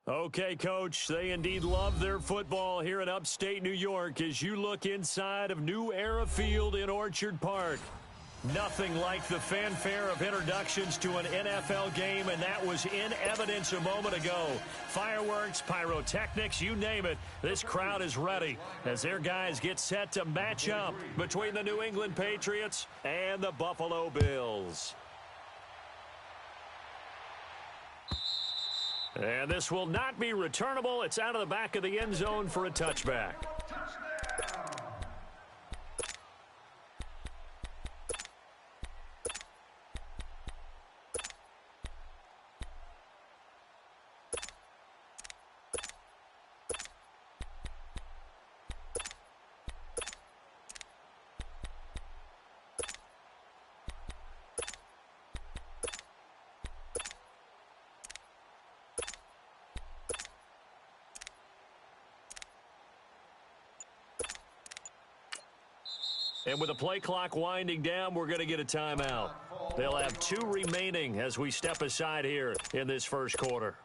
Okay, Coach, they indeed love their football here in upstate New York as you look inside of New Era Field in Orchard Park. Nothing like the fanfare of introductions to an NFL game, and that was in evidence a moment ago. Fireworks, pyrotechnics, you name it. This crowd is ready as their guys get set to match up between the New England Patriots and the Buffalo Bills. And this will not be returnable. It's out of the back of the end zone for a touchback. And with the play clock winding down, we're going to get a timeout. They'll have 2 remaining as we step aside here in this first quarter.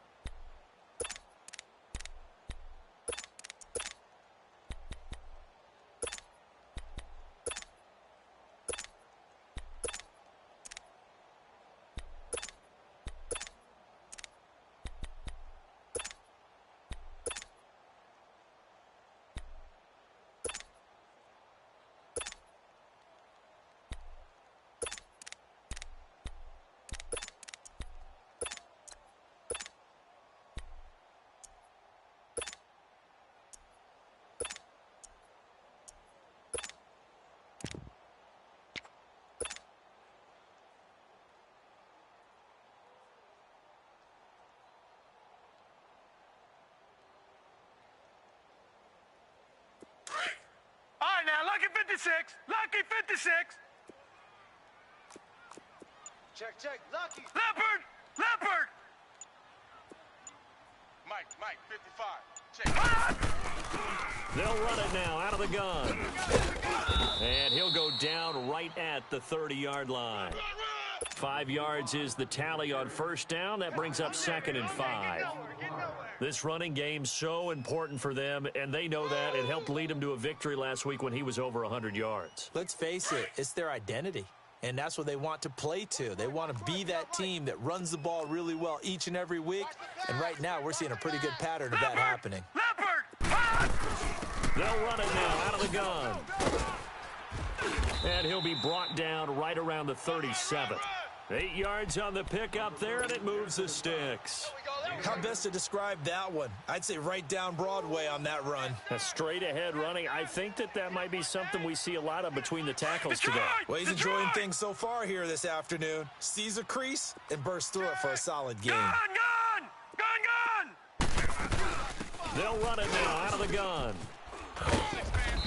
Lucky 56! Lucky 56! Check, Lucky! Leopard! Leopard! Mike, 55. Check. They'll run it now out of the gun. And he'll go down right at the 30-yard line. 5 yards is the tally on first down. That brings up 2nd and 5. This running game so important for them, and they know that. It helped lead them to a victory last week when he was over 100 yards. Let's face it, it's their identity, and that's what they want to play to. They want to be that team that runs the ball really well each and every week, and right now we're seeing a pretty good pattern of that happening. They'll run it now out of the gun. And he'll be brought down right around the 37. 8 yards on the pickup there, and it moves the sticks. How best to describe that one? I'd say right down Broadway on that run. A straight-ahead running. I think that might be something we see a lot of between the tackles today. Well, he's enjoying things so far here this afternoon. Sees a crease and bursts through it for a solid game. Gun! They'll run it now out of the gun.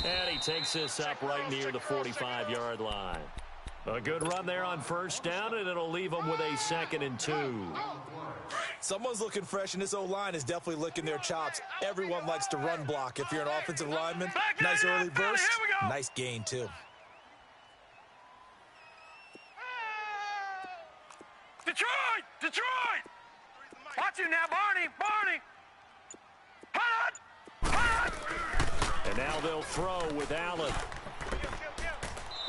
And he takes this up right near the 45-yard line. A good run there on first down, and it'll leave them with a 2nd and 2. Someone's looking fresh, and this O-line is definitely licking their chops. Everyone likes to run block. If you're an offensive lineman, nice early burst, nice gain, too. Detroit! Watch it now, Barney! And now they'll throw with Allen.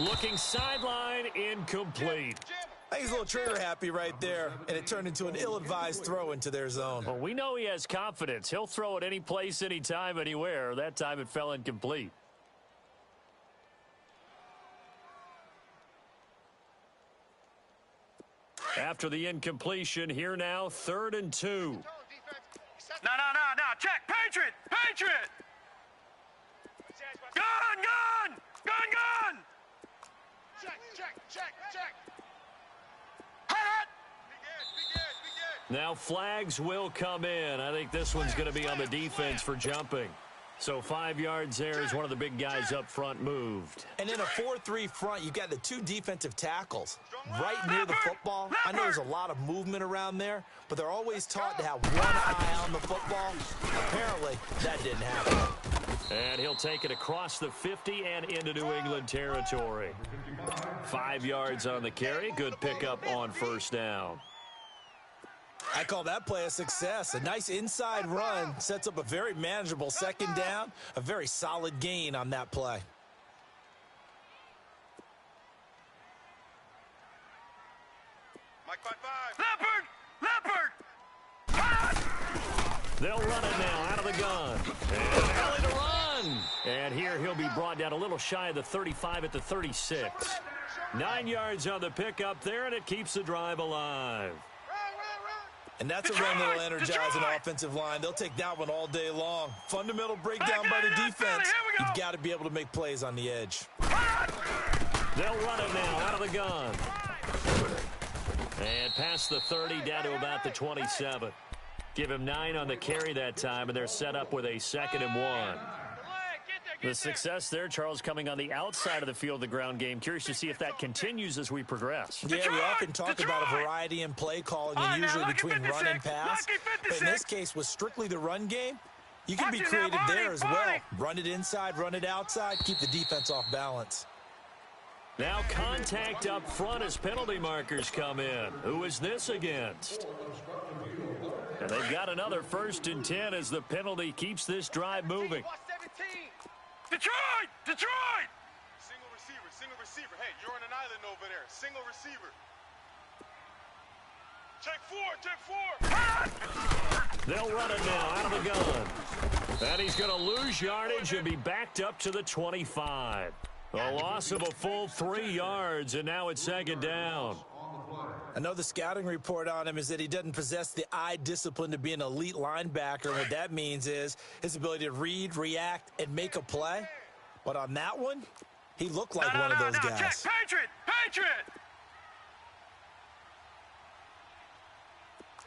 Looking sideline, incomplete. I think he's a little trigger happy right there, and it turned into an ill-advised throw into their zone. Well, we know he has confidence. He'll throw it any place, anytime, anywhere. That time it fell incomplete. After the incompletion, here now, 3rd and 2. No. Check. Patriot! Gun! Check. Now flags will come in. I think this one's going to be on the defense for jumping. So 5 yards there as one of the big guys up front moved. And in a 4-3 front, you've got the 2 defensive tackles right near the football. I know there's a lot of movement around there, but they're always taught to have one eye on the football. Apparently, that didn't happen. And he'll take it across the 50 and into New England territory. 5 yards on the carry. Good pickup on first down. I call that play a success. A nice inside run sets up a very manageable second down, a very solid gain on that play. Mike 5-5. Leopard! They'll run it now out of the gun. And alley to run. And here he'll be brought down a little shy of the 35 at the 36. 9 yards on the pickup there, and it keeps the drive alive. And that's a run that'll energize an offensive line. They'll take that one all day long. Fundamental breakdown by the defense. You've got to be able to make plays on the edge. They'll run it now out of the gun. And past the 30 down to about the 27. Give him 9 on the carry that time, and they're set up with a 2nd and 1. The success there, Charles, coming on the outside of the field, the ground game. Curious to see if that continues as we progress. Yeah, we often talk about a variety in play calling and usually between run and pass. But in this case, with strictly the run game, you can be creative there as well. Run it inside, run it outside, keep the defense off balance. Now contact up front as penalty markers come in. Who is this against? And they've got another 1st and 10 as the penalty keeps this drive moving. Detroit! Detroit! Single receiver. Hey, you're on an island over there. Single receiver. Check 4. They'll run it now out of the gun. And he's going to lose yardage and be backed up to the 25. A loss of a full 3 yards, and now it's 2nd down. I know the scouting report on him is that he doesn't possess the eye discipline to be an elite linebacker. What that means is his ability to read, react, and make a play. But on that one, he looked like one of those guys. Check. Patriot!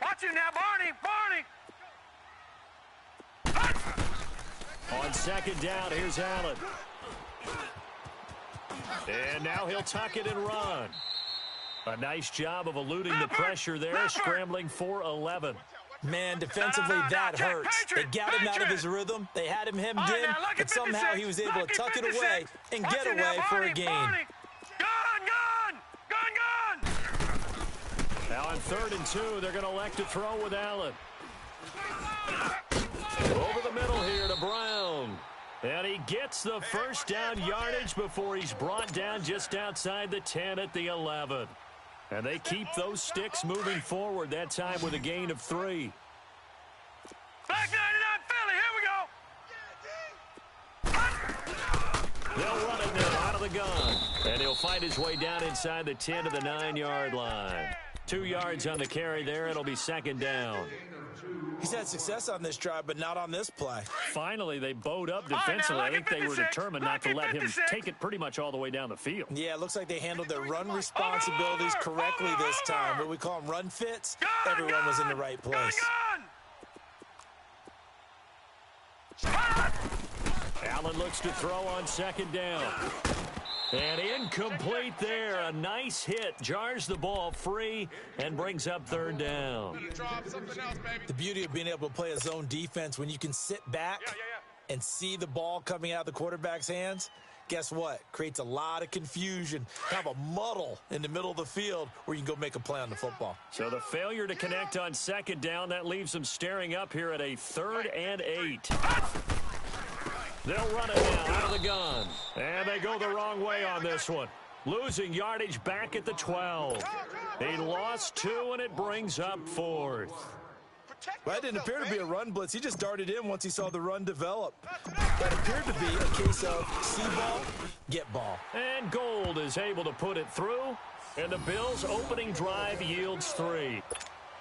Watch him now, Barney! On 2nd down, here's Allen. And now he'll tuck it and run. A nice job of eluding the pressure there, scrambling for 11. Man, defensively, that hurts. They got him out of his rhythm. They had him hemmed in, but somehow he was able to tuck it away and get away for a gain. Gun! Now on 3rd and 2, they're going to elect to throw with Allen. Over the middle here to Brown. And he gets the 1st down yardage before he's brought down just outside the 10 at the 11. And they keep those sticks moving forward, that time with a gain of 3. Back 99 Philly, here we go! They'll run it now out of the gun. And he'll fight his way down inside the 10 to the 9-yard line. 2 yards on the carry there. It'll be 2nd down. He's had success on this drive, but not on this play. Finally, they bowed up defensively. I think they were determined not to let him take it pretty much all the way down the field. Yeah, it looks like they handled their run responsibilities correctly this time. What we call them run fits, everyone was in the right place. Allen looks to throw on 2nd down. And incomplete there. A nice hit. Jars the ball free and brings up 3rd down. The beauty of being able to play a zone defense when you can sit back and see the ball coming out of the quarterback's hands, guess what? Creates a lot of confusion. Have a muddle in the middle of the field where you can go make a play on the football. So the failure to connect on 2nd down, that leaves them staring up here at a 3rd and 8. They'll run it now out of the gun. And they go the wrong way on this one. Losing yardage back at the 12. He lost 2, and it brings up 4th. Well, that didn't appear to be a run blitz. He just darted in once he saw the run develop. That appeared to be a case of see ball, get ball. And Gold is able to put it through. And the Bills' opening drive yields 3.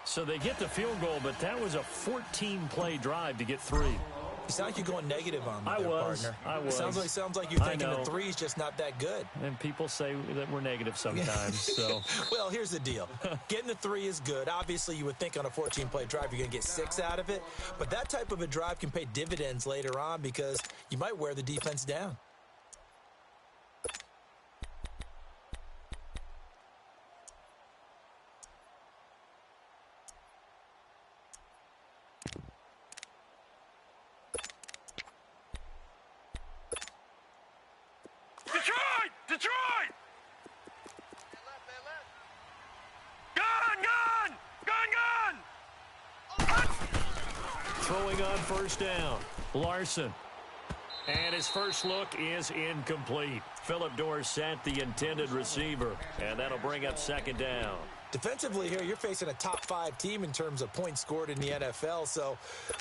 So they get the field goal, but that was a 14-play drive to get 3. You sound like you're going negative on me, partner. I was. It sounds like you're thinking the 3 is just not that good. And people say that we're negative sometimes. So, well, here's the deal. Getting the 3 is good. Obviously, you would think on a 14-play drive you're going to get 6 out of it. But that type of a drive can pay dividends later on because you might wear the defense down. Detroit! Gun! throwing on first down. Larson. And his first look is incomplete. Philip Dorsett, the intended receiver. And that'll bring up second down. Defensively here, you're facing a top-5 team in terms of points scored in the NFL. So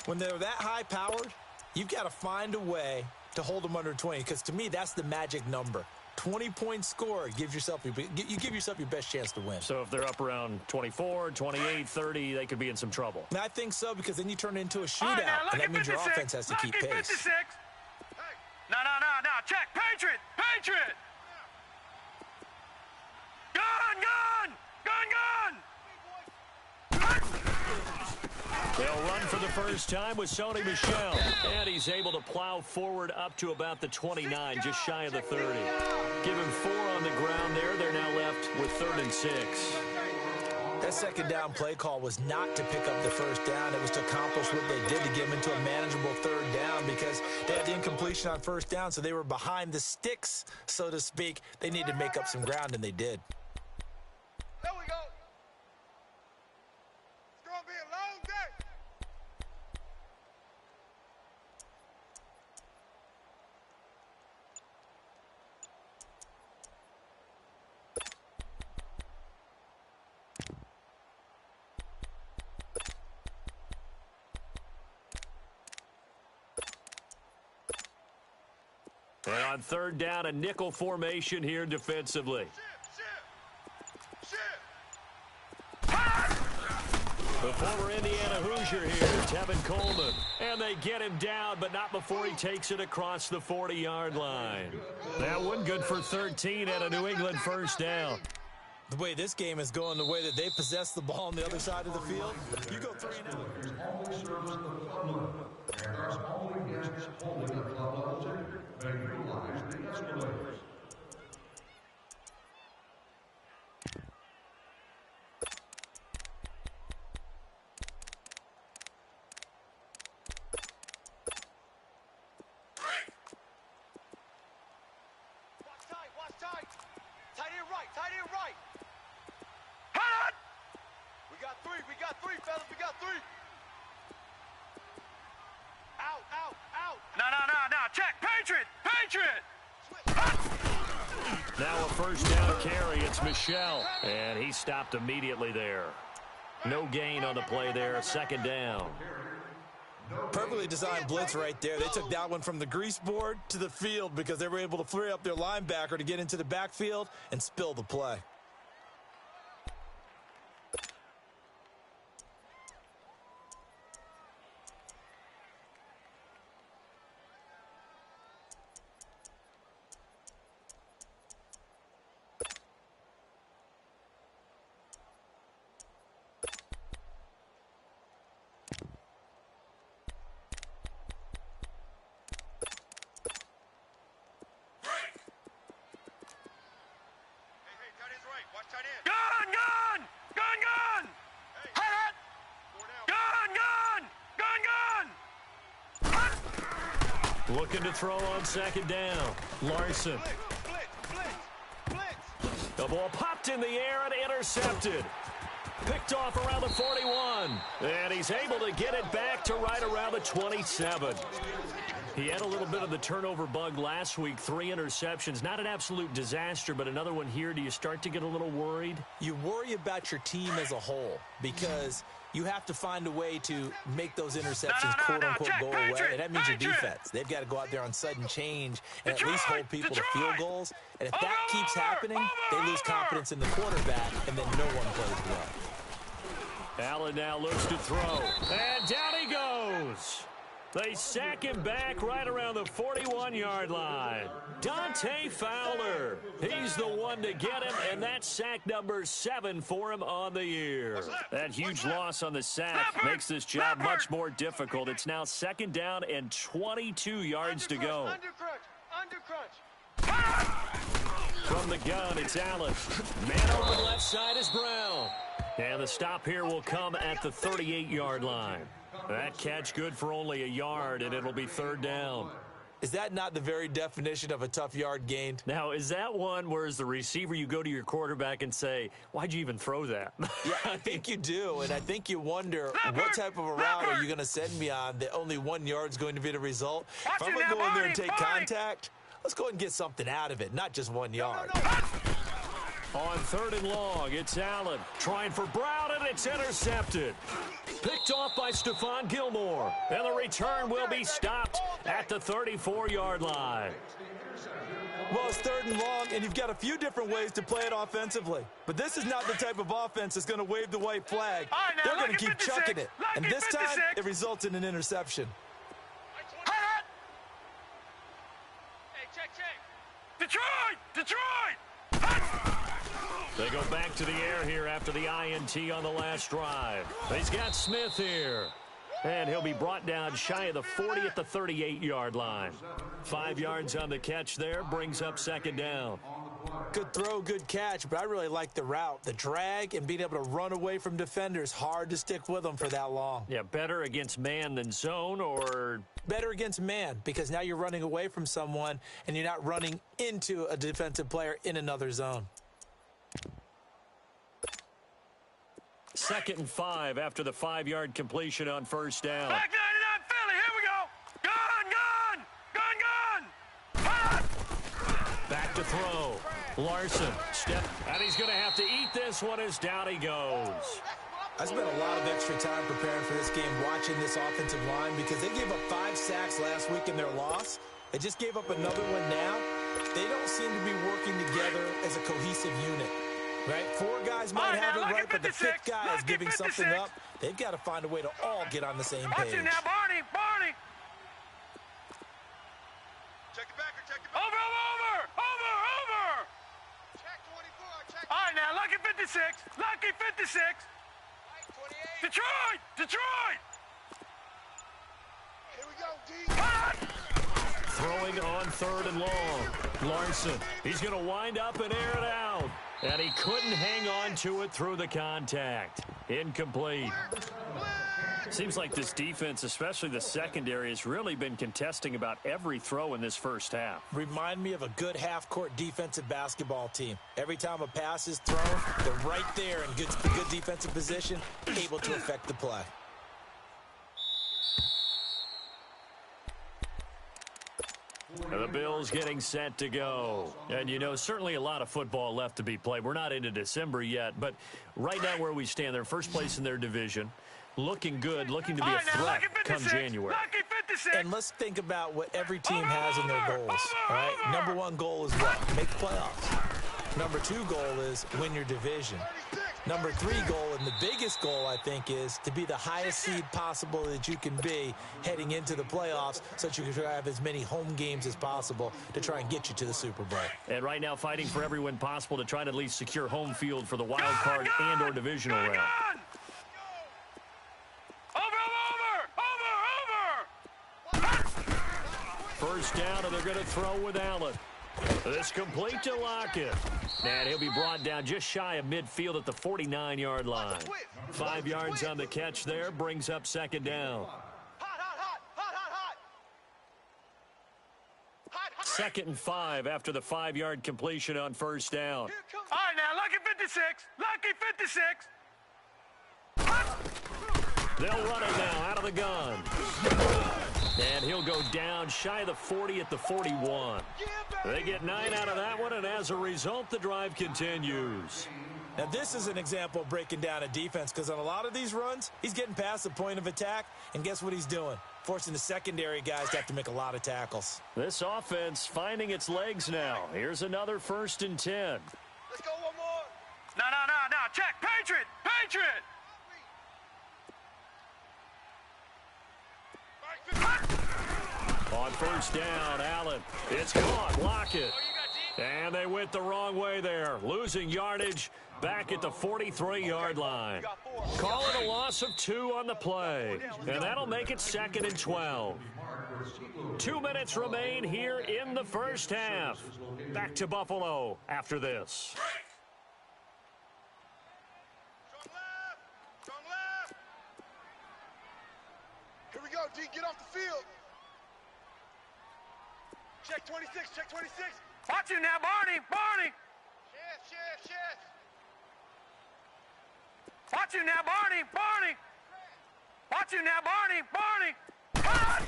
when they're that high-powered, you've got to find a way to hold them under 20. Because to me, that's the magic number. 20 points scored, you give yourself your best chance to win. So if they're up around 24, 28, 30, they could be in some trouble. And I think so, because then you turn it into a shootout, and that means your offense has to keep pace. 56. No. Check. Patriot. Gun. They'll run for the first time with Sony Michel. And he's able to plow forward up to about the 29, just shy of the 30. Give him 4 on the ground there. They're now left with 3rd and 6. That second down play call was not to pick up the first down. It was to accomplish what they did, to get them into a manageable 3rd down, because they had the incompletion on first down, so they were behind the sticks, so to speak. They needed to make up some ground, and they did. There we go. It's going to be a long day. And on 3rd down, a nickel formation here defensively. The former Indiana Hoosier here, Tevin Coleman. And they get him down, but not before he takes it across the 40-yard line. That one good for 13 and a New England first down. The way this game is going, the way that they possess the ball on the other side of the field, you go 3-0. Tight end right. Hot! We got three, fellas. We got 3. Out. No. Check. Patriot. Now a first down carry. It's Michel. And he stopped immediately there. No gain on the play there. 2nd down. Perfectly designed blitz right there. They took that one from the grease board to the field because they were able to flare up their linebacker to get into the backfield and spill the play. Looking to throw on 2nd down. Larson. The ball popped in the air and intercepted. Picked off around the 41. And he's able to get it back to right around the 27. He had a little bit of the turnover bug last week. 3 interceptions. Not an absolute disaster, but another one here. Do you start to get a little worried? You worry about your team as a whole because you have to find a way to make those interceptions, quote-unquote, go away, and that means your defense. They've got to go out there on sudden change and at least hold people to field goals. And if that keeps happening, they lose confidence in the quarterback, and then no one plays well. Allen now looks to throw. And down he goes. They sack him back right around the 41-yard line. Dante Fowler. He's the one to get him, and that's sack number 7 for him on the year. That huge loss on the sack makes this job much more difficult. It's now 2nd down and 22 yards to go. Under crunch. From the gun, it's Allen. Man open left side is Brown. And the stop here will come at the 38-yard line. That catch good for only a yard, and it'll be 3rd down. Is that not the very definition of a tough yard gained? Now, is that one where as the receiver you go to your quarterback and say, why'd you even throw that? Yeah, I think you do, and I think you wonder what type of a route are you going to send me on that only 1 yard's going to be the result? If I'm going to go in there and take contact, let's go ahead and get something out of it, not just 1 yard. On 3rd and long, it's Allen trying for Brown, and it's intercepted. Picked off by Stephon Gilmore, and the return will be stopped at the 34-yard line. Well, it's 3rd and long, and you've got a few different ways to play it offensively. But this is not the type of offense that's going to wave the white flag. They're going to keep chucking it. And this time, it results in an interception. Detroit! They go back to the air here after the INT on the last drive. He's got Smith here. And he'll be brought down shy of the 40 at the 38-yard line. 5 yards on the catch there, brings up 2nd down. Good throw, good catch, but I really like the route. The drag and being able to run away from defenders, hard to stick with them for that long. Yeah, better against man than zone, or better against man, because now you're running away from someone and you're not running into a defensive player in another zone. 2nd and 5 after the 5-yard completion on 1st down. Back 99 Philly, here we go. Gun! Back to throw. Larson, step, and he's going to have to eat this one as down he goes. I spent a lot of extra time preparing for this game, watching this offensive line, because they gave up 5 sacks last week in their loss. They just gave up another one now. They don't seem to be working together as a cohesive unit. Right? 4 guys might have it right, but the 5th guy is giving something up. They've got to find a way to all get on the same page. Watch it now, Barney! Check it back or check it back. Over! Check 24, check. All right, now, lucky 56. Detroit! Here we go, D. Throwing on 3rd and long. Larson, he's going to wind up and air it out. And he couldn't hang on to it through the contact. Incomplete. Seems like this defense, especially the secondary, has really been contesting about every throw in this first half. Remind me of a good half-court defensive basketball team. Every time a pass is thrown, they're right there in good defensive position, able to affect the play. And the Bills getting set to go. And, you know, certainly a lot of football left to be played. We're not into December yet, but right now where we stand, they're first place in their division. Looking good, looking to be a threat come January. And let's think about what every team has in their goals. All right? Number 1 goal is what? Make the playoffs. Number 2 goal is win your division. Number 3 goal, and the biggest goal, I think, is to be the highest seed possible that you can be heading into the playoffs so that you can try to have as many home games as possible to try and get you to the Super Bowl. And right now fighting for every win possible to try to at least secure home field for the wild card and or divisional round. First down, and they're going to throw with Allen. This complete to Lockett. And he'll be brought down just shy of midfield at the 49-yard line. 5 yards on the catch there, brings up 2nd down. 2nd and 5 after the 5-yard completion on 1st down. All right, now, lucky 56. They'll run it now out of the gun. And he'll go down shy of the 40 at the 41. They get 9 out of that one, and as a result, the drive continues. Now, this is an example of breaking down a defense, because on a lot of these runs, he's getting past the point of attack, and guess what he's doing? Forcing the secondary guys to have to make a lot of tackles. This offense finding its legs now. Here's another 1st and 10. Let's go one more. No. Check. Patriot. On 1st down, Allen. It's caught. Lockett. And they went the wrong way there. Losing yardage back at the 43-yard line. Call it a loss of 2 on the play. And that'll make it 2nd and 12. 2 minutes remain here in the first half. Back to Buffalo after this. Strong left. Here we go, D. Get off the field. Check 26, check 26. Watch you now, Barney. Barney. Yes. Watch you now, Barney. Barney. Watch you now, Barney. Barney. Cut!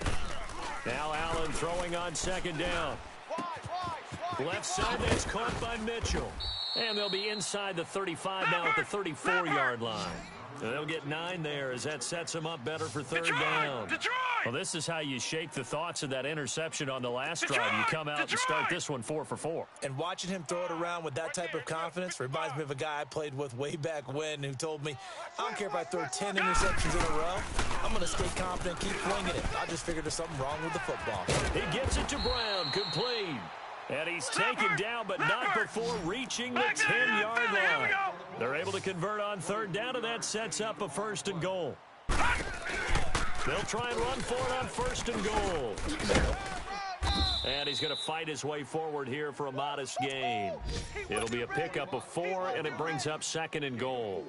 Now Allen throwing on second down. Wide. Left side, that's caught by Mitchell. And they'll be inside the 35 now at the 34-yard line. And they'll get 9 there as that sets them up better for third down. Detroit! Well, this is how you shake the thoughts of that interception on the last drive. You come out and start this one 4 for 4. And watching him throw it around with that type of confidence reminds me of a guy I played with way back when who told me, I don't care if I throw 10 interceptions in a row. I'm going to stay confident, keep flinging it. I just figured there's something wrong with the football. He gets it to Brown, complete. And he's taken down, but not before reaching the 10-yard line. They're able to convert on third down, and that sets up a first and goal. They'll try and run for it on first and goal. And he's going to fight his way forward here for a modest gain. It'll be a pickup of 4, and it brings up second and goal.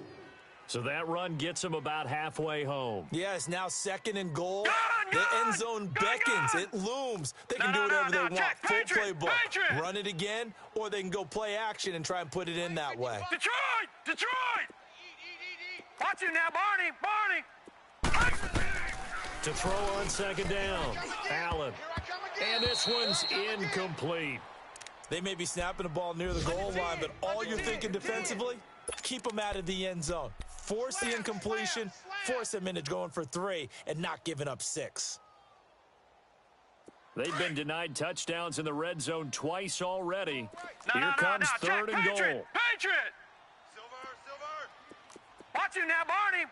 So that run gets him about halfway home. Yeah, it's now second and goal. The end zone beckons. It looms. They can do whatever they want. Full playbook. Run it again, or they can go play action and try and put it in that way. Detroit! Watch you now, Barney. To throw on second down, Allen. And this one's incomplete. They may be snapping the ball near the goal line, but all you're thinking defensively, keep them out of the end zone. Force the incompletion, force them into going for 3, and not giving up 6. They've been denied touchdowns in the red zone twice already. Here comes third and goal. Patriot! Silver. Watch you now, Barney.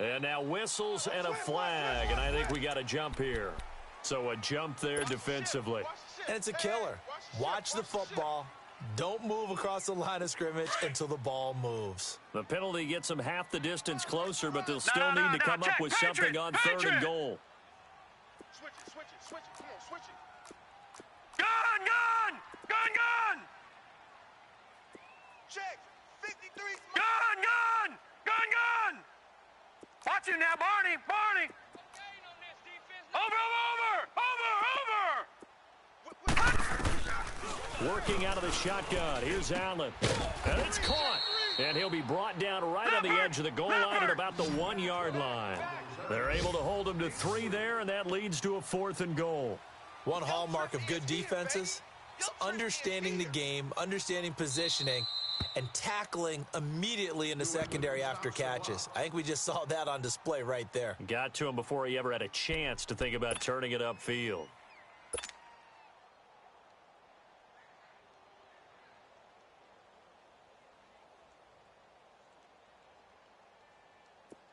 And now whistles and a flag, and I think we got a jump here. So a jump there defensively. And it's a killer. Watch the football. Don't move across the line of scrimmage until the ball moves. The penalty gets them half the distance closer, but they'll still need to come up with something on third and goal. Switch it. Come on, switch it. Gun! Check. 53. Gun! Watch you now, Barney. Over! Working out of the shotgun. Here's Allen. And it's caught. And he'll be brought down right on the edge of the goal line at about the 1-yard line. They're able to hold him to 3 there, and that leads to a fourth and goal. One hallmark of good defenses is understanding the game, understanding positioning, and tackling immediately in the secondary after catches. I think we just saw that on display right there. Got to him before he ever had a chance to think about turning it upfield.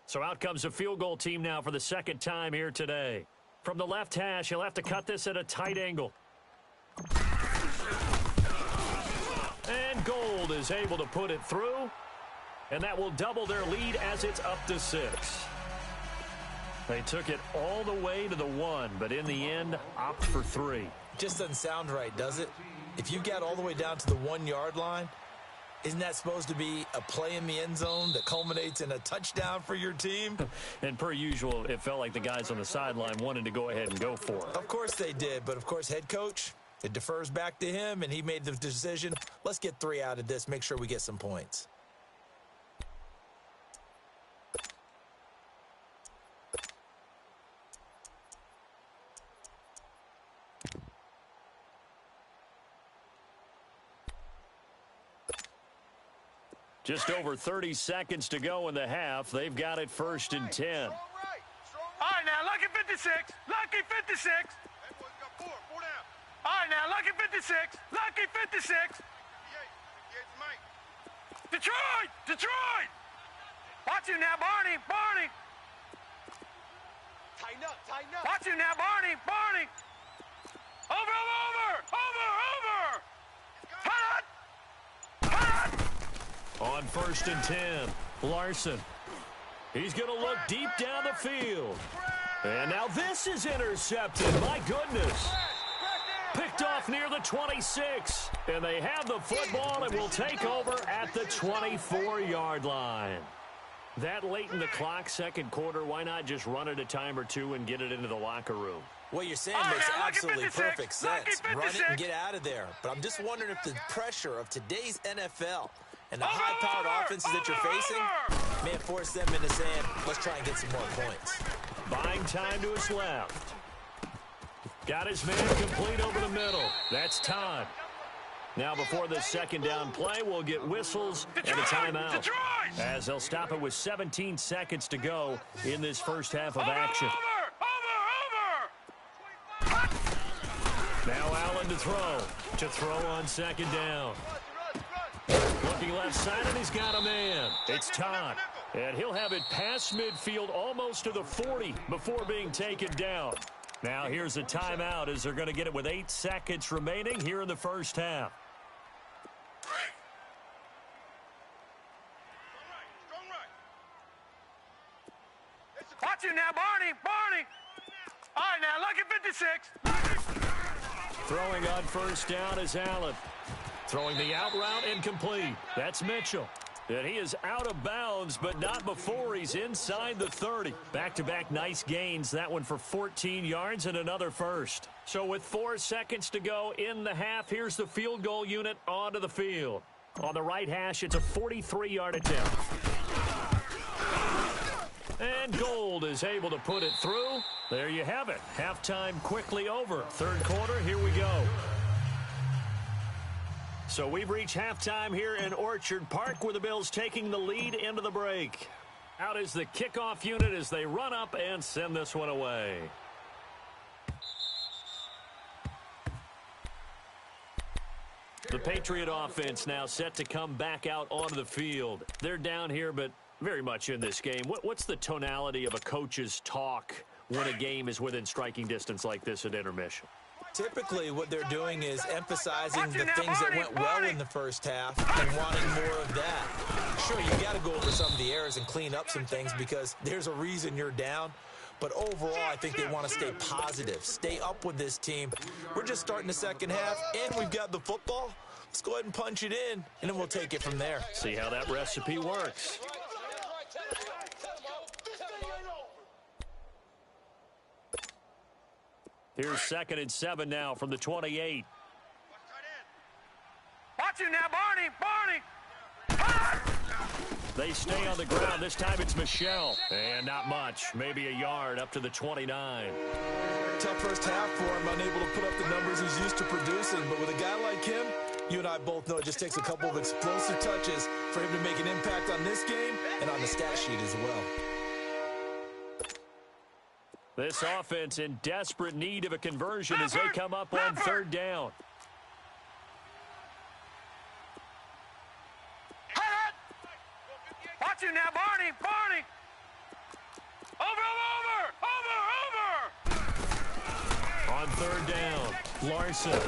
So out comes a field goal team now for the second time here today. From the left hash, he'll have to cut this at a tight angle. And Gold is able to put it through. And that will double their lead as it's up to 6. They took it all the way to the 1, but in the end, opt for 3. Just doesn't sound right, does it? If you get all the way down to the 1-yard line, isn't that supposed to be a play in the end zone that culminates in a touchdown for your team? And per usual, it felt like the guys on the sideline wanted to go ahead and go for it. Of course they did, but of course head coach, it defers back to him, and he made the decision, let's get 3 out of this, make sure we get some points. Just over 30 seconds to go in the half. They've got it 1st and 10. All right, now, Lucky 56. Lucky 56. Hey, boys, got 4 down. All right, now, Lucky 56. Lucky 56. Yeah, Mike. Detroit! Watch you now, Barney. Tighten up. Watch you now, Barney. Over! Cut! On 1st and 10, Larson. He's going to look deep down the field. And now this is intercepted. My goodness. Picked off near the 26. And they have the football and will take over at the 24-yard line. That late in the clock, second quarter, why not just run it a time or two and get it into the locker room? What you're saying All right, makes now, lucky absolutely 56, perfect sense. lucky Run it 56. and get out of there. But I'm just wondering if the pressure of today's NFL and the Over, high-powered over, offenses that you're facing may have forced them into saying, let's try and get some more points. Buying time to his left. Got his man complete over the middle. That's time. Now before the second down play, we'll get whistles and a timeout, as they'll stop it with 17 seconds to go in this first half of action. Now Allen to throw on second down. Looking left side, and he's got a man. It's Todd, and he'll have it past midfield almost to the 40 before being taken down. Now here's a timeout as they're going to get it with 8 seconds remaining here in the first half. Watch it now, Barney. All right, now, lucky 56. Throwing on first down is Allen. Throwing the out route incomplete. That's Mitchell. And he is out of bounds, but not before he's inside the 30. Back-to-back nice gains. That one for 14 yards and another first. So with 4 seconds to go in the half, here's the field goal unit onto the field. On the right hash, it's a 43-yard attempt. And Gold is able to put it through. There you have it. Halftime quickly over. Third quarter, here we go. So we've reached halftime here in Orchard Park, where the Bills taking the lead into the break. Out is the kickoff unit as they run up and send this one away. The Patriot offense now set to come back out onto the field. They're down here, but very much in this game. What's the tonality of a coach's talk when a game is within striking distance like this at intermission? Typically, what they're doing is emphasizing the things that went well in the first half and wanting more of that. Sure, you got to go over some of the errors and clean up some things because there's a reason you're down. But overall, I think they want to stay positive, stay up with this team. We're just starting the second half, and we've got the football. Let's go ahead and punch it in, and then we'll take it from there. See how that recipe works. Here's 2nd and 7 now from the 28. Watch it now, Barney. They stay on the ground. This time it's Michelle. And not much. Maybe a yard up to the 29. Tough first half for him, unable to put up the numbers he's used to producing. But with a guy like him, you and I both know it just takes a couple of explosive touches for him to make an impact on this game and on the stat sheet as well. This offense in desperate need of a conversion as they come up on 3rd down. Watch it now, Barney. Over. On 3rd down, Larson.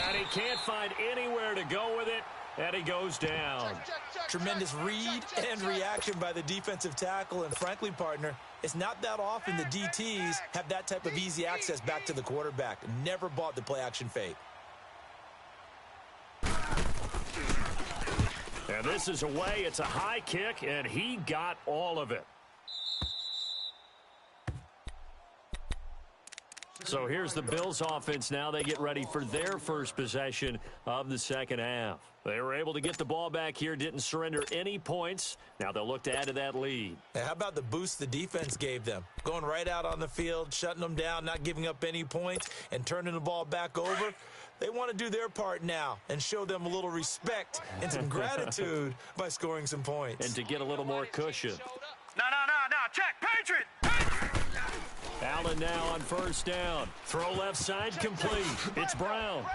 And he can't find anywhere to go with it, and he goes down. Tremendous read and reaction by the defensive tackle, and frankly, partner, it's not that often the DTs have that type of easy access back to the quarterback. Never bought the play-action fake. And this is away. It's a high kick, and he got all of it. So here's the Bills offense now. They get ready for their first possession of the second half. They were able to get the ball back here, didn't surrender any points. Now they'll look to add to that lead. Now, how about the boost the defense gave them? Going right out on the field, shutting them down, not giving up any points, and turning the ball back over. They want to do their part now and show them a little respect and some gratitude by scoring some points. And to get a little more cushion. No. Check. Patriot. Allen now on 1st down. Throw left side complete. It's Brown.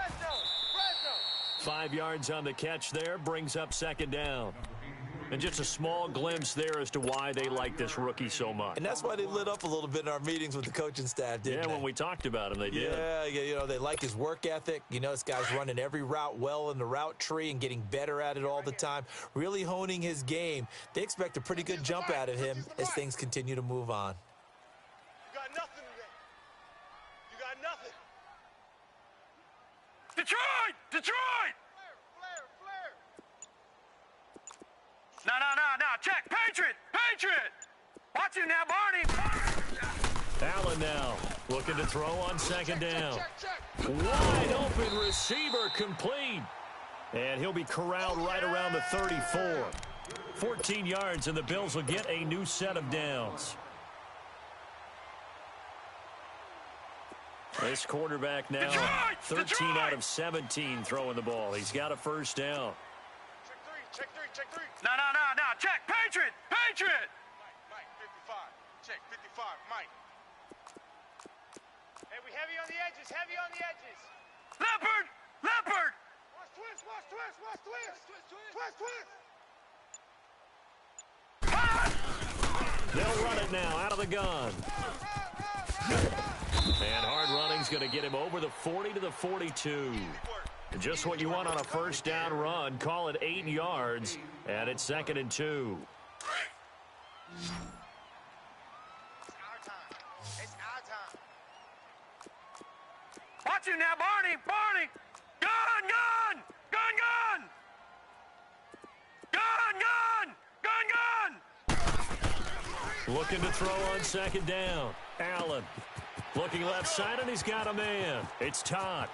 5 yards on the catch there. Brings up 2nd down. And just a small glimpse there as to why they like this rookie so much. And that's why they lit up a little bit in our meetings with the coaching staff, didn't they? Yeah, when we talked about him, they did. Yeah, you know, they like his work ethic. You know, this guy's running every route well in the route tree and getting better at it all the time, really honing his game. They expect a pretty good jump out of him as things continue to move on. You got nothing today. You got nothing. Detroit. No. Check. Patriot. Watch it now, Barney. Allen now looking to throw on second down. Wide open receiver complete. And he'll be corralled right around the 34. 14 yards, and the Bills will get a new set of downs. This quarterback now 13 out of 17 throwing the ball. He's got a first down. Check three. No. Check. Patriot. Mike, 55. Check, 55. Mike. Hey, we heavy on the edges. Leopard. Twist. They'll run it now out of the gun. And hard running's going to get him over the 40 to the 42. Just what you want on a first down run. Call it 8 yards, and it's 2nd and 2. It's our time. Watch him now, Barney. Gun. Looking to throw on second down. Allen looking left side, and he's got a man. It's Todd.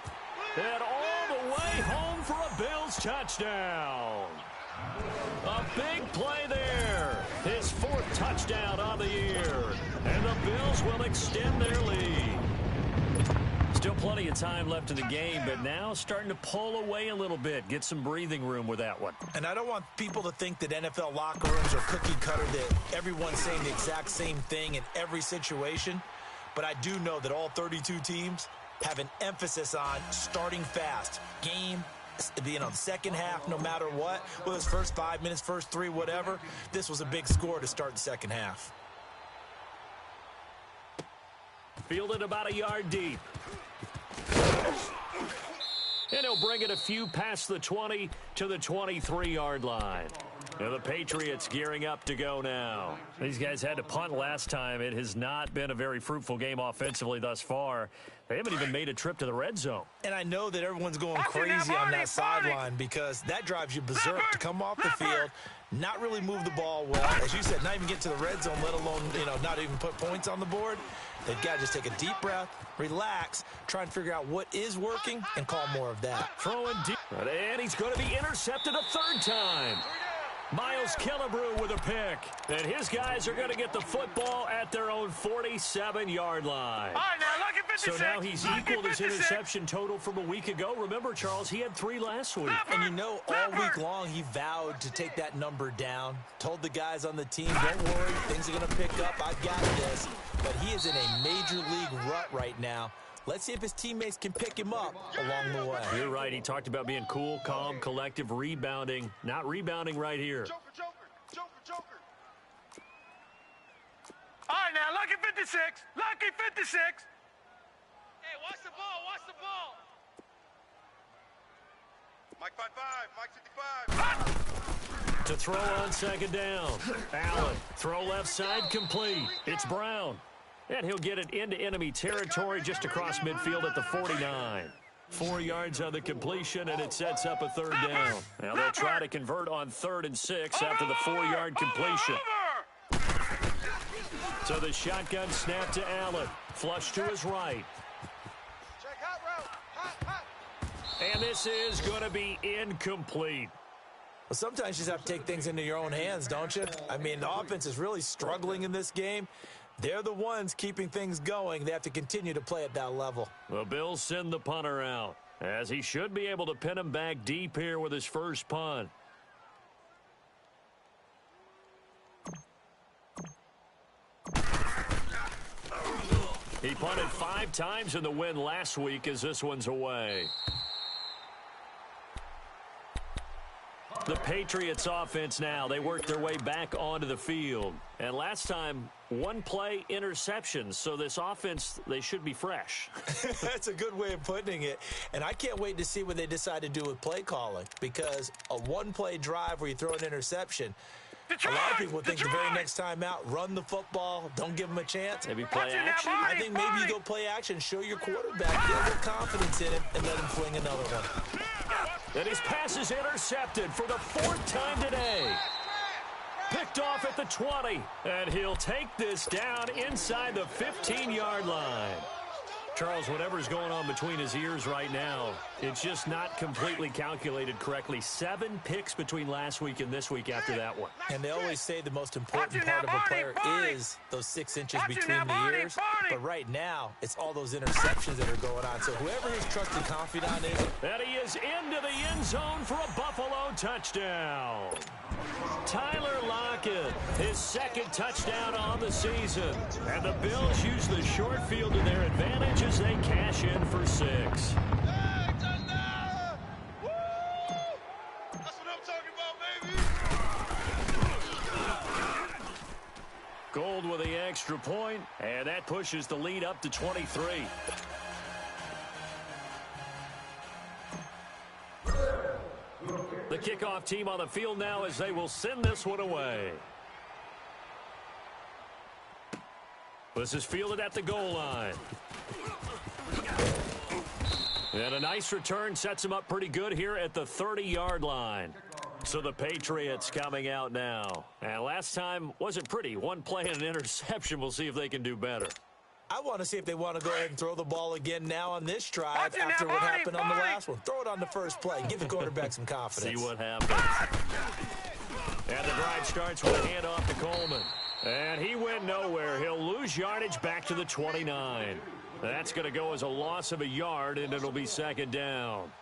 And all the way home for a Bills touchdown. A big play there. His 4th touchdown on the year. And the Bills will extend their lead. Still plenty of time left in the game, but now starting to pull away a little bit. Get some breathing room with that one. And I don't want people to think that NFL locker rooms are cookie cutter, that everyone's saying the exact same thing in every situation. But I do know that all 32 teams have an emphasis on starting fast. Game, the second half, no matter what. Whether it's first 5 minutes, first 3, whatever. This was a big score to start the second half. Fielded about a yard deep. And he'll bring it a few past the 20 to the 23-yard line. Now the Patriots gearing up to go now. These guys had to punt last time. It has not been a very fruitful game offensively thus far. They haven't even made a trip to the red zone. And I know that everyone's going crazy on that sideline because that drives you berserk to come off the field, not really move the ball well. As you said, not even get to the red zone, let alone, not even put points on the board. They've got to just take a deep breath, relax, try and figure out what is working, and call more of that. Throwing deep. And he's going to be intercepted a 3rd time. Miles Killebrew with a pick. And his guys are going to get the football at their own 47-yard line. All right, now, lucky 56. So now he's equaled his interception total from a week ago. Remember, Charles, he had 3 last week. And all week long he vowed to take that number down. Told the guys on the team, don't worry, things are going to pick up. I've got this. But he is in a major league rut right now. Let's see if his teammates can pick him up along the way. You're right. He talked about being cool, calm, collective, rebounding. Not rebounding right here. Joker. All right, now, lucky 56. Lucky 56. Hey, watch the ball. Mike 55. Mike 55. To throw on second down. Allen, throw left side complete. It's Brown. And he'll get it into enemy territory just across midfield at the 49. 4 yards on the completion, and it sets up a 3rd down. Now they'll try to convert on 3rd and 6 after the 4-yard completion. So the shotgun snap to Allen. Flush to his right. Check hot route. And this is going to be incomplete. Well, sometimes you just have to take things into your own hands, don't you? I mean, the offense is really struggling in this game. They're the ones keeping things going. They have to continue to play at that level. The Bills send the punter out, as he should be able to pin him back deep here with his first punt. He punted 5 times in the win last week as this one's away. The Patriots offense now, they work their way back onto the field. And last time, 1-play interceptions. So this offense, they should be fresh. That's a good way of putting it. And I can't wait to see what they decide to do with play calling. Because a 1-play drive where you throw an interception, a lot of people think the very next time out, run the football, don't give them a chance. Maybe play action. I think maybe you go play action, show your quarterback, build confidence in him, and let him fling another one. And his pass is intercepted for the 4th time today. Picked off at the 20, and he'll take this down inside the 15-yard line. Charles, whatever's going on between his ears right now, it's just not completely calculated correctly. 7 picks between last week and this week after that one. And they always say the most important part of a player is those 6 inches between the ears. But right now, it's all those interceptions that are going on. So whoever his trusted confidant is. And he is into the end zone for a Buffalo touchdown. Tyler Lockett, his 2nd touchdown on the season. And the Bills use the short field to their advantage as they cash in for 6. Hey, touchdown! Woo! That's what I'm talking about, baby! Gold with the extra point, and that pushes the lead up to 23. The kickoff team on the field now as they will send this one away. This is fielded at the goal line. And a nice return sets him up pretty good here at the 30-yard line. So the Patriots coming out now. And last time wasn't pretty. 1 play and an interception. We'll see if they can do better. I want to see if they want to go ahead and throw the ball again now on this drive after what happened on the last one. Throw it on the first play. Give the quarterback some confidence. See what happens. And the drive starts with a handoff to Coleman. And he went nowhere. He'll lose yardage back to the 29. That's going to go as a loss of a yard, and it'll be 2nd down.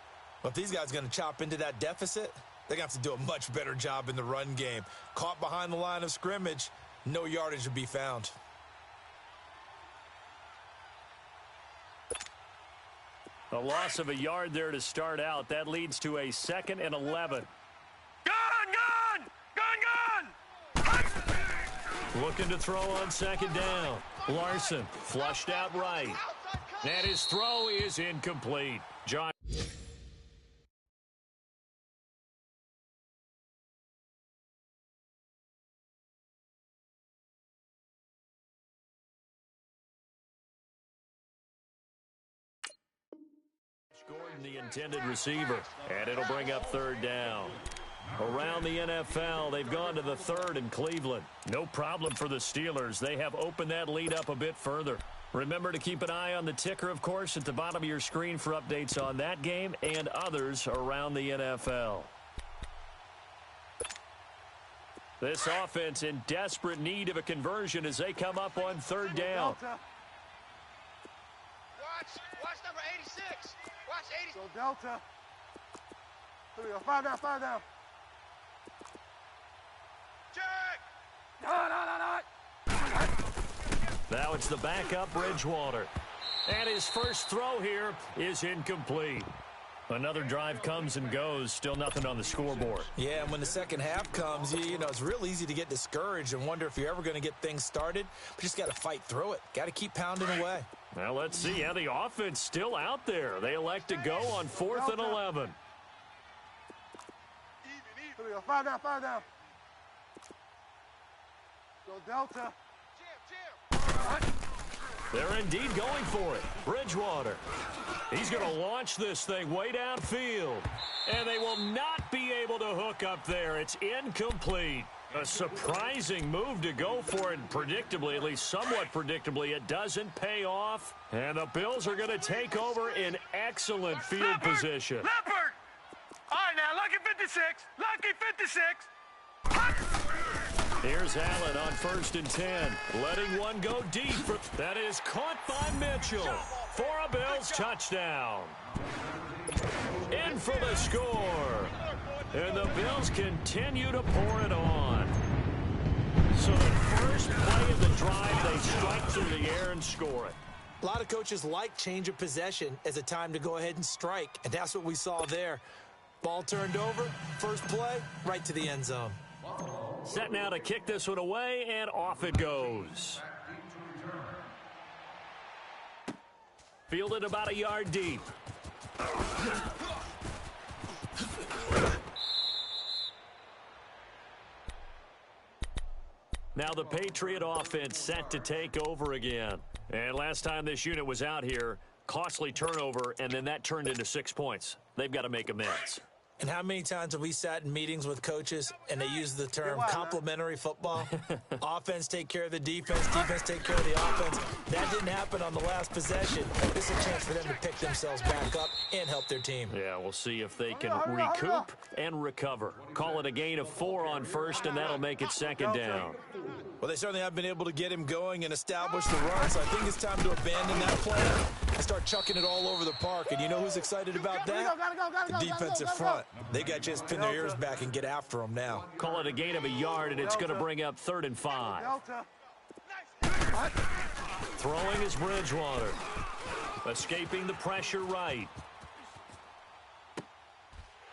Well, if these guys are going to chop into that deficit, they're going to have to do a much better job in the run game. Caught behind the line of scrimmage, no yardage to be found. A loss of a yard there to start out. That leads to a 2nd and 11. Gun! Looking to throw on 2nd down. Larson flushed out right. And his throw is incomplete. John. Gordon, the intended receiver. And it'll bring up 3rd down. Around the NFL, they've gone to the 3rd in Cleveland. No problem for the Steelers. They have opened that lead up a bit further. Remember to keep an eye on the ticker, of course, at the bottom of your screen for updates on that game and others around the NFL. This offense in desperate need of a conversion as they come up on 3rd down. Watch number 86. Watch 86. Go Delta. Here we go. 5 down. Check. Now it's the backup Bridgewater. And his first throw here is incomplete. Another drive comes and goes. Still nothing on the scoreboard. Yeah, and when the second half comes, you know, it's real easy to get discouraged and wonder if you're ever going to get things started. But you just got to fight through it. Got to keep pounding away. Well, let's see. Yeah, the offense still out there. They elect to go on 4th and 11. Here we go. 5 down. Go Delta. They're indeed going for it. Bridgewater. He's going to launch this thing way downfield. And they will not be able to hook up there. It's incomplete. A surprising move to go for it. Predictably, at least somewhat predictably, it doesn't pay off. And the Bills are going to take over in excellent field position. Leopard! All right, now, lucky 56. Lucky 56. Here's Allen on 1st and 10. Letting one go deep. That is caught by Mitchell for a Bills touchdown. In for the score. And the Bills continue to pour it on. So the first play of the drive, they strike through the air and score it. A lot of coaches like change of possession as a time to go ahead and strike. And that's what we saw there. Ball turned over, first play, right to the end zone. Set now to kick this one away, and off it goes. Fielded about a yard deep. Now the Patriot offense set to take over again. And last time this unit was out here, costly turnover, and then that turned into 6 points. They've got to make amends. And how many times have we sat in meetings with coaches and they use the term complementary football? Offense take care of the defense, defense take care of the offense. That didn't happen on the last possession. This is a chance for them to pick themselves back up and help their team. Yeah, we'll see if they can recoup and recover. Call it a gain of 4 on first, and that'll make it second down. Well, they certainly have been able to get him going and establish the run, so I think it's time to abandon that plan and start chucking it all over the park. And you know who's excited about that? The defensive front. They got just pin their ears back and get after them now. Call it a gain of a yard, and it's going to bring up 3rd and 5. Throwing is Bridgewater. Escaping the pressure right.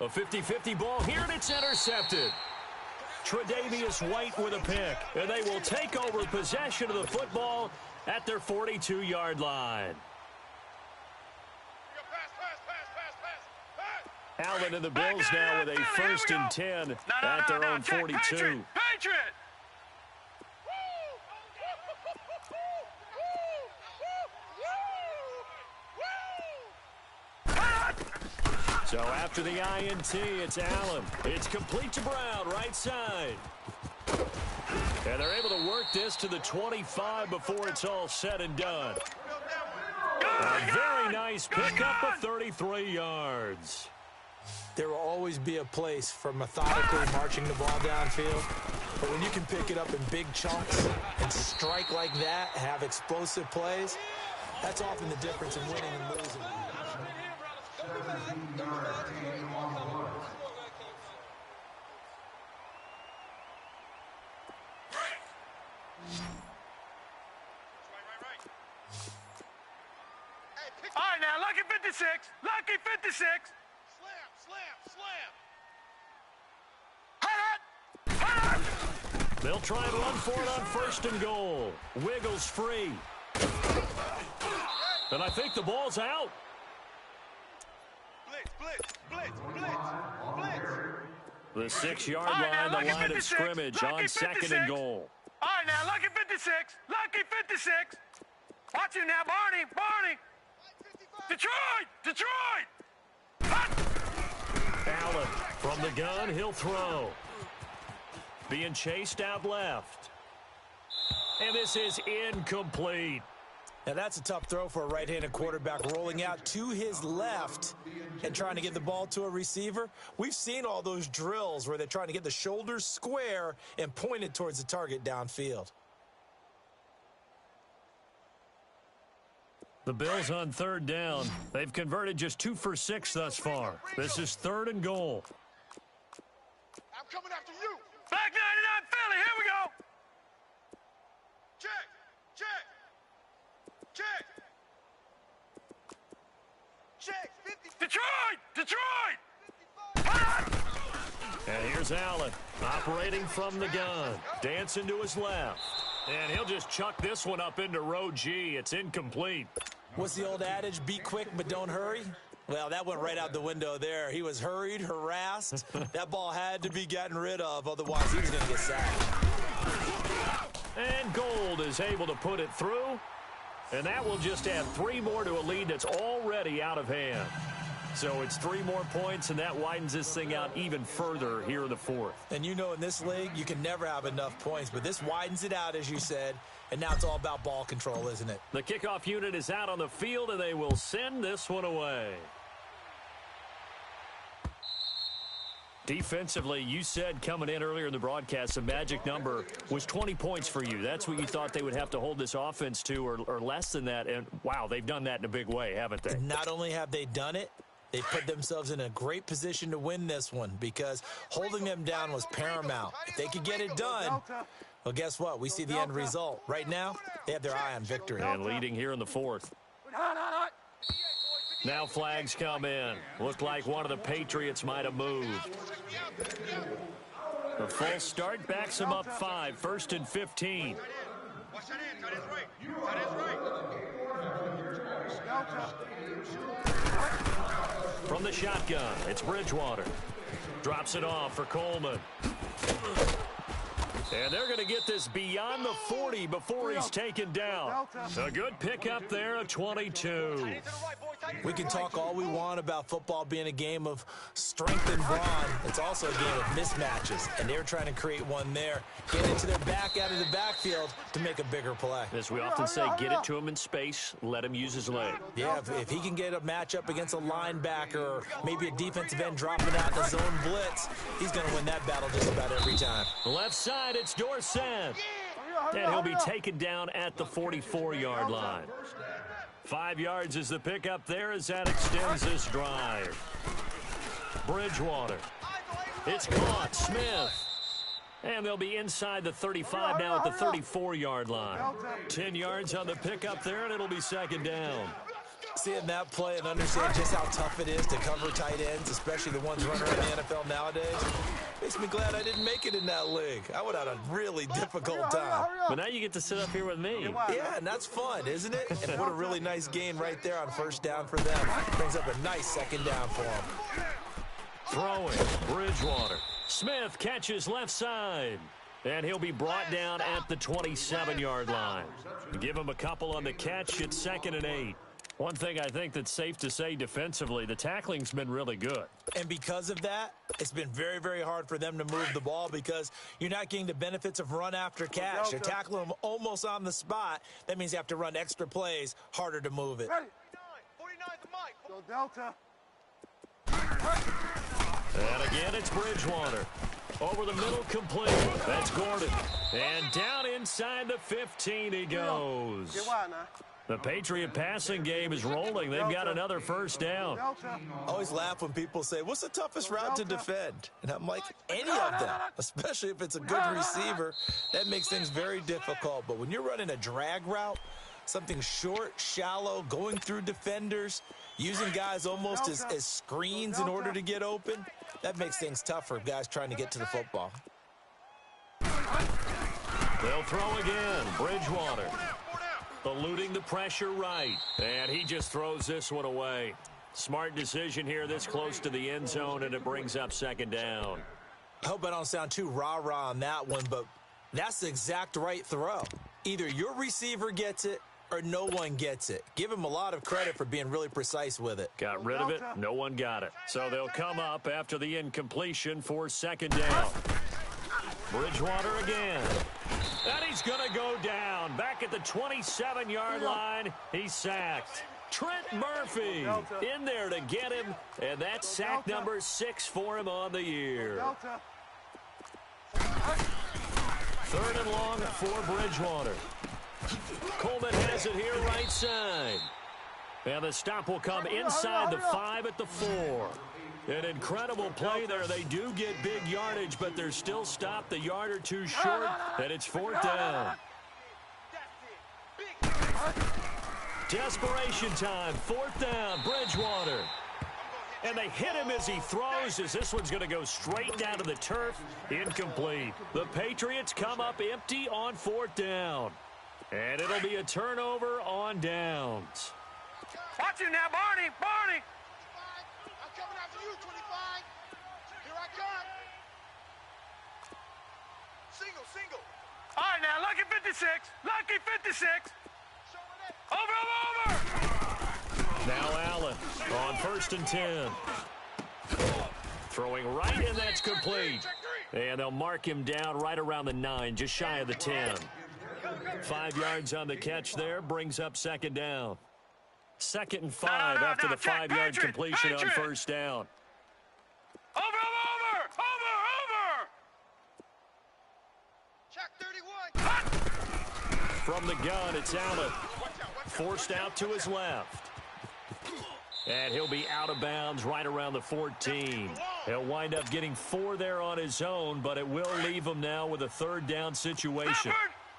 A 50-50 ball here, and it's intercepted. Tre'Davious White with a pick, and they will take over possession of the football at their 42-yard line. Allen and the Bills now with a 1st and 10 at their own 42. Patriot! So after the INT, it's Allen. It's complete to Brown, right side. And they're able to work this to the 25 before it's all said and done. A very nice pickup of 33 yards. There will always be a place for methodically marching the ball downfield. But when you can pick it up in big chunks and strike like that, have explosive plays, that's often the difference in winning and losing. All right, now, lucky 56. Lucky 56. Slam. They'll try and run for it on 1st and goal. Wiggles free. And I think the ball's out. Blitz. The 6-yard line, the line of scrimmage on 2nd and goal. All right, now, lucky 56. Lucky 56. Watch him now, Barney. Detroit. Allen from the gun, he'll throw. Being chased out left. And this is incomplete. Now that's a tough throw for a right-handed quarterback, rolling out to his left and trying to get the ball to a receiver. We've seen all those drills where they're trying to get the shoulders square and pointed towards the target downfield. The Bills on 3rd down. They've converted just 2 for 6 thus far. This is 3rd and goal. I'm coming after you. Back 99 Philly, here we go. Check. Check. 50. Detroit. And here's Allen, operating from the gun. Dancing to his left. And he'll just chuck this one up into row G. It's incomplete. What's the old adage? Be quick, but don't hurry. Well, that went right out the window there. He was hurried, harassed. That ball had to be gotten rid of, otherwise he was going to get sacked. And Gold is able to put it through. And that will just add 3 more to a lead that's already out of hand. So it's 3 more points, and that widens this thing out even further here in the 4th. And you know in this league, you can never have enough points, but this widens it out, as you said, and now it's all about ball control, isn't it? The kickoff unit is out on the field, and they will send this one away. Defensively, you said coming in earlier in the broadcast, the magic number was 20 points for you. That's what you thought they would have to hold this offense to, or less than that. And, wow, they've done that in a big way, haven't they? Not only have they done it, they put themselves in a great position to win this one because holding them down was paramount. If they could get it done, well, guess what? We see the end result. Right now, they have their eye on victory. And leading here in the 4th. Now flags come in. Looked like one of the Patriots might have moved. The false start backs him up 5, 1st and 15. Watch that in. Tight end's right. Tight end's right. From the shotgun, it's Bridgewater. Drops it off for Coleman. And they're going to get this beyond the 40 before he's taken down. A good pickup there, a 22. We can talk all we want about football being a game of strength and brawn. It's also a game of mismatches, and they're trying to create one there. Get into their back out of the backfield to make a bigger play. As we often say, get it to him in space, let him use his leg. Yeah, if he can get a matchup against a linebacker or maybe a defensive end dropping out in the zone blitz, he's going to win that battle just about every time. Left side, it's Dorsett. And he'll be taken down at the 44-yard line. 5 yards is the pickup there as that extends this drive. Bridgewater. It's caught. Smith. And they'll be inside the 35 now at the 34-yard line. 10 yards on the pickup there, and it'll be second down. Seeing that play and understand just how tough it is to cover tight ends, especially the ones running around the NFL nowadays, makes me glad I didn't make it in that league. I would have had a really difficult time. But now you get to sit up here with me. Yeah, and that's fun, isn't it? And what a really nice gain right there on first down for them. Brings up a nice second down for them. Throwing, Bridgewater. Smith catches left side. And he'll be brought down at the 27-yard line. Give him a couple on the catch. It's 2nd and 8. One thing I think that's safe to say defensively, the tackling's been really good. And because of that, it's been very, very hard for them to move the ball because you're not getting the benefits of run after catch. You're tackling them almost on the spot. That means you have to run extra plays, harder to move it. 49's the mic. Go Delta. And again, it's Bridgewater. Over the middle, complete. That's Gordon. And down inside the 15 he goes. The Patriot passing game is rolling. They've got another first down. I always laugh when people say, what's the toughest route to defend? And I'm like, any of them, especially if it's a good receiver. That makes things very difficult. But when you're running a drag route, something short, shallow, going through defenders, using guys almost as screens in order to get open, that makes things tough for guys trying to get to the football. They'll throw again. Bridgewater. Eluding the pressure right. And he just throws this one away. Smart decision here this close to the end zone, and it brings up second down. I hope I don't sound too rah-rah on that one, but that's the exact right throw. Either your receiver gets it or no one gets it. Give him a lot of credit for being really precise with it. Got rid of it. No one got it. So they'll come up after the incompletion for second down. Bridgewater again. And he's going to go down. Back at the 27-yard line, he's sacked. Trent Murphy in there to get him, and that's sack number 6 for him on the year. 3rd and long for Bridgewater. Coleman has it here right side. And the stop will come inside the 5 at the 4. An incredible play there. They do get big yardage, but they're still stopped a yard or two short, and it's 4th down. Desperation time. 4th down, Bridgewater. And they hit him as he throws, as this one's going to go straight down to the turf. Incomplete. The Patriots come up empty on 4th down. And it'll be a turnover on downs. Watch it now, Barney. Barney. I'm coming after you, 25. Here I come. Single. All right, now, lucky 56. Lucky 56. Over. Now Allen on 1st and 10. Throwing right, and that's complete. And they'll mark him down right around the 9, just shy of the 10. 5 yards on the catch there, brings up second down. 2nd and 5 after the 5-yard completion on 1st down. Over. Check 31. From the gun, it's Allen. Forced out to his left. And he'll be out of bounds right around the 14. He'll wind up getting 4 there on his own, but it will leave him now with a 3rd down situation.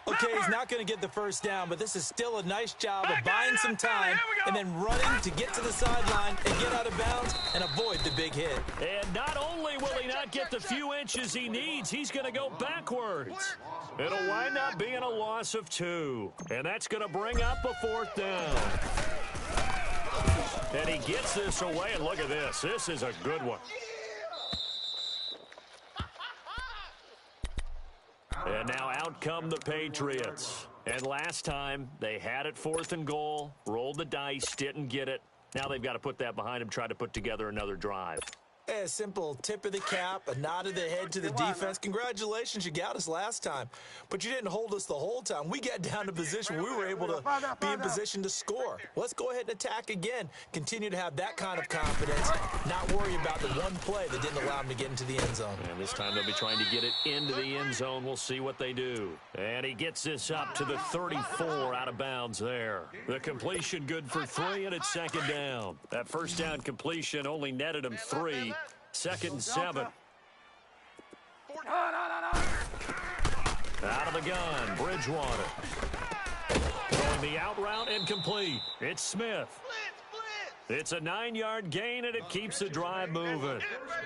Okay, he's not going to get the first down, but this is still a nice job of buying some time and then running to get to the sideline and get out of bounds and avoid the big hit. And not only will he not get the few inches he needs, he's going to go backwards. It'll wind up being a loss of 2. And that's going to bring up a 4th down. And he gets this away, and look at this. This is a good one. And now out come the Patriots. And last time, they had it 4th and goal, rolled the dice, didn't get it. Now they've got to put that behind them, try to put together another drive. A simple tip of the cap, a nod of the head to the defense. Congratulations, you got us last time. But you didn't hold us the whole time. We got down to position where we were able to be in position to score. Let's go ahead and attack again. Continue to have that kind of confidence. Not worry about the one play that didn't allow them to get into the end zone. And this time they'll be trying to get it into the end zone. We'll see what they do. And he gets this up to the 34 out of bounds there. The completion good for 3, and it's 2nd down. That first down completion only netted him 3. 2nd and 7. Out of the gun, Bridgewater. Throwing the out route and complete. It's Smith. It's a 9-yard gain, and it keeps the drive moving.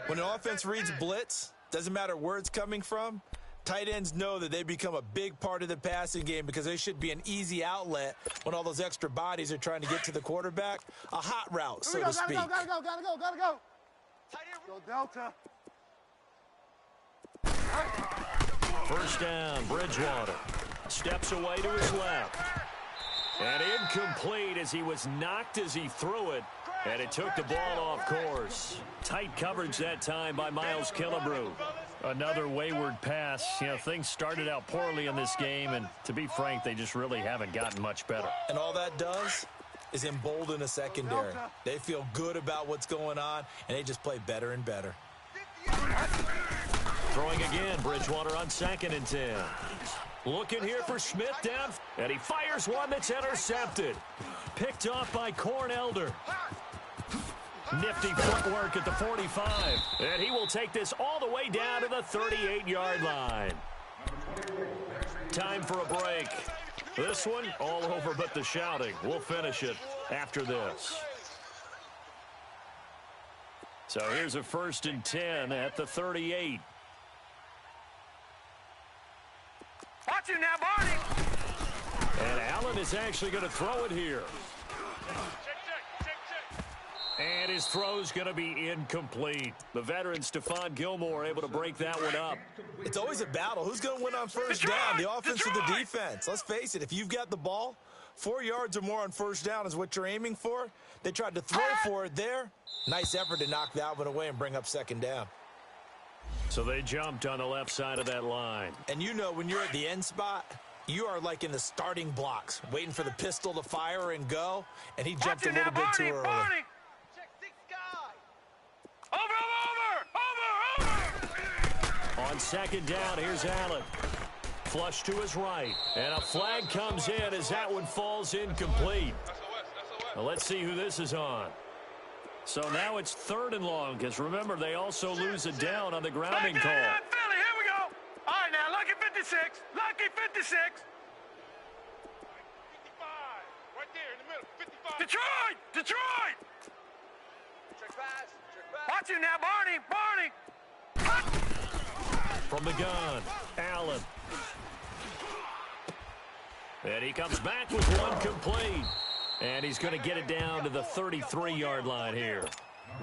When an offense reads blitz, doesn't matter where it's coming from, tight ends know that they become a big part of the passing game because they should be an easy outlet when all those extra bodies are trying to get to the quarterback. A hot route, so to speak. Gotta go. Go Delta. First down, Bridgewater. Steps away to his left. And incomplete as he was knocked as he threw it. And it took the ball off course. Tight coverage that time by Miles Killebrew. Another wayward pass. You know, things started out poorly in this game, and to be frank, they just really haven't gotten much better. And all that does is embolden a secondary. They feel good about what's going on, and they just play better and better. Throwing again, Bridgewater on 2nd and 10. Looking here for Smith down, and he fires one that's intercepted. Picked off by Corn Elder. Nifty footwork at the 45, and he will take this all the way down to the 38-yard line. Time for a break. This one, all over but the shouting. We'll finish it after this. So here's a 1st and 10 at the 38. Watch you now, Barney. And Allen is actually going to throw it here. And his throw's going to be incomplete. The veteran Stephon Gilmore able to break that one up. It's always a battle. Who's going to win on first down, the offense or the defense? Let's face it, if you've got the ball, 4 yards or more on first down is what you're aiming for. They tried to throw for it there. Nice effort to knock that one away and bring up 2nd down. So they jumped on the left side of that line. And you know when you're at the end spot, you are like in the starting blocks, waiting for the pistol to fire and go, and he jumped a little bit too early. Barney. Over. On 2nd down, here's Allen. Flush to his right. And a flag comes in as that one falls incomplete. Well, let's see who this is on. So now it's 3rd and long, because remember, they also lose a down on the grounding call. Philly, here we go. All right, now, lucky 56. Lucky 56. 55. Right there in the middle. 55. Detroit. Trick pass. Watch you now, Barney. From the gun, Allen. And he comes back with one complete. And he's going to get it down to the 33-yard line here.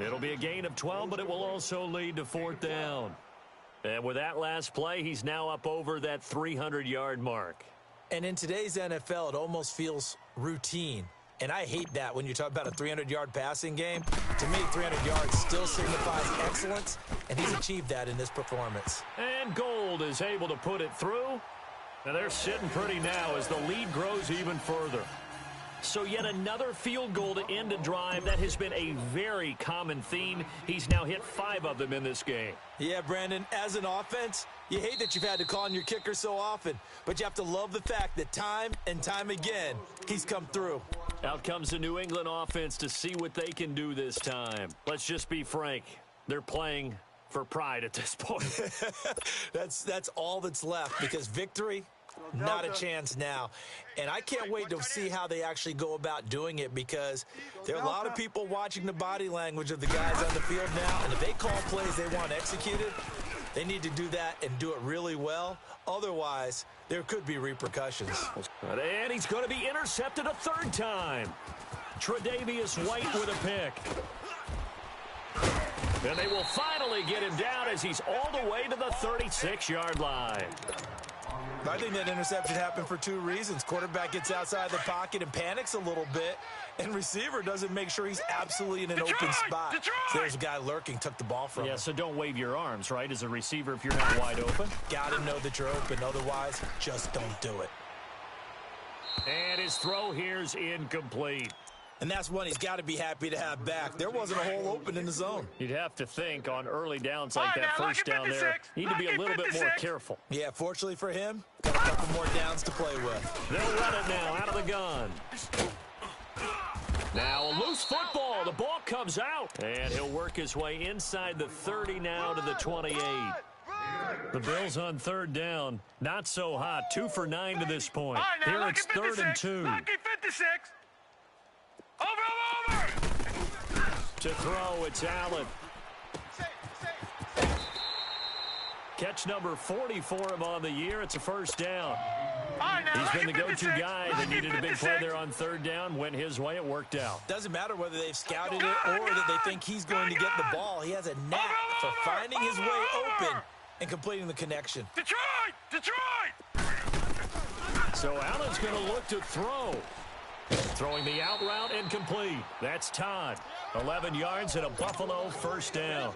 It'll be a gain of 12, but it will also lead to 4th down. And with that last play, he's now up over that 300-yard mark. And in today's NFL, it almost feels routine. And I hate that when you talk about a 300-yard passing game. To me, 300 yards still signifies excellence, and he's achieved that in this performance. And Gold is able to put it through. And they're sitting pretty now as the lead grows even further. So yet another field goal to end a drive. That has been a very common theme. He's now hit 5 of them in this game. Yeah, Brandon, as an offense, you hate that you've had to call on your kicker so often, but you have to love the fact that time and time again, he's come through. Out comes the New England offense to see what they can do this time. Let's just be frank. They're playing for pride at this point. That's all that's left, because victory, not a chance now. And I can't wait to see how they actually go about doing it, because there are a lot of people watching the body language of the guys on the field now, and if they call plays they want executed, they need to do that and do it really well. Otherwise, there could be repercussions. And he's going to be intercepted a 3rd time. Tre'Davious White with a pick. And they will finally get him down as he's all the way to the 36-yard line. I think that interception happened for two reasons. Quarterback gets outside the pocket and panics a little bit, and receiver doesn't make sure he's absolutely in an open spot. So there's a guy lurking, took the ball from him. Yeah, so don't wave your arms, right, as a receiver if you're not wide open. Got to know that you're open. Otherwise, just don't do it. And his throw here's incomplete. And that's one he's got to be happy to have back. There wasn't a hole open in the zone. You'd have to think on early downs like that first down there, need to be a little bit more careful. Yeah, fortunately for him, got a couple more downs to play with. They'll run it now out of the gun. Now a loose football. The ball comes out. And he'll work his way inside the 30 now to the 28. The Bills on third down. Not so hot. 2 for 9 to this point. Here it's 3rd and 2. Lucky 56. Over. To throw, it's Allen. Catch number 40 for him on the year. It's a first down. He's been the go-to guy. They needed a big play there on third down. Went his way. It worked out. Doesn't matter whether they've scouted it or that they think he's going to get the ball. He has a knack for finding his way open and completing the connection. Detroit! So Allen's going to look to throw. Throwing the out route incomplete. That's Todd. 11 yards and a Buffalo first down.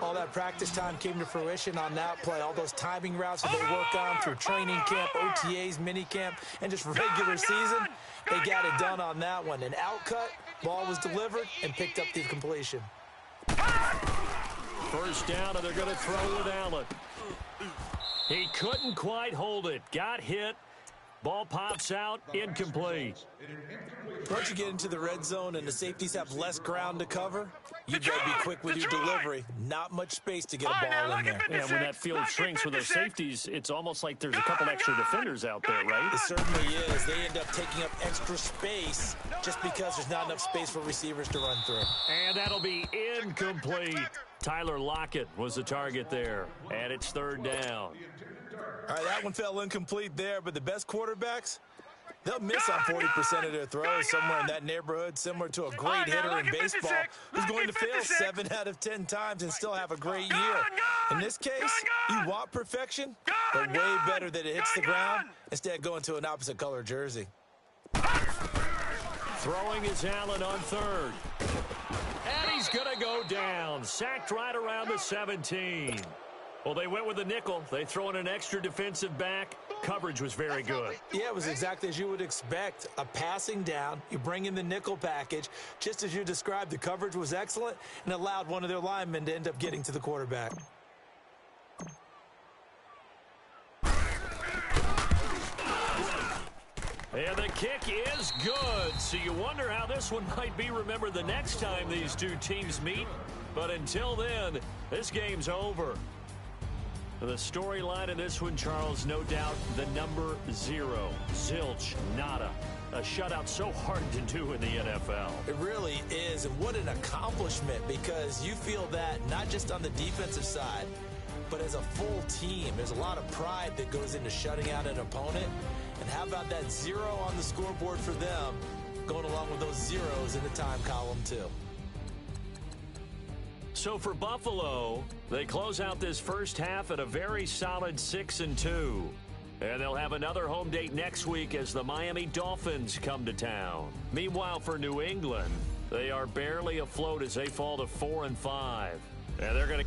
All that practice time came to fruition on that play. All those timing routes that they work on through training camp, OTAs, minicamp, and just regular season, they got it done on that one. An outcut, ball was delivered, and picked up the completion. First down, and they're going to throw with Allen. He couldn't quite hold it. Got hit. Ball pops out, incomplete. Once you get into the red zone and the safeties have less ground to cover, you got to be quick with your delivery. Not much space to get a ball in there. Yeah, when that field shrinks with those safeties, it's almost like there's a couple extra defenders out there, right? It certainly is. They end up taking up extra space just because there's not enough space for receivers to run through. And that'll be incomplete. Tyler Lockett was the target there, and it's third down. All right, that one fell incomplete there, but the best quarterbacks, they'll miss on 40% of their throws, somewhere in that neighborhood, similar to a great hitter in baseball who's going to fail 7 out of 10 times and still have a great year. In this case, you want perfection, but way better that it hits the ground instead of going to an opposite color jersey. Throwing is Allen on third. And he's going to go down. Sacked right around the 17. Well, they went with the nickel. They throw in an extra defensive back. Coverage was very good. Yeah, it was exactly as you would expect. A passing down. You bring in the nickel package. Just as you described, the coverage was excellent and allowed one of their linemen to end up getting to the quarterback. And the kick is good. So you wonder how this one might be remembered the next time these two teams meet. But until then, this game's over. The storyline in this one, Charles, no doubt the number 0. Zilch, nada. A shutout so hard to do in the NFL. It really is, and what an accomplishment, because you feel that not just on the defensive side, but as a full team. There's a lot of pride that goes into shutting out an opponent. And how about that 0 on the scoreboard for them, going along with those zeros in the time column, too. So for Buffalo, they close out this first half at a very solid 6-2. And they'll have another home date next week as the Miami Dolphins come to town. Meanwhile, for New England, they are barely afloat as they fall to 4-5. And they're going to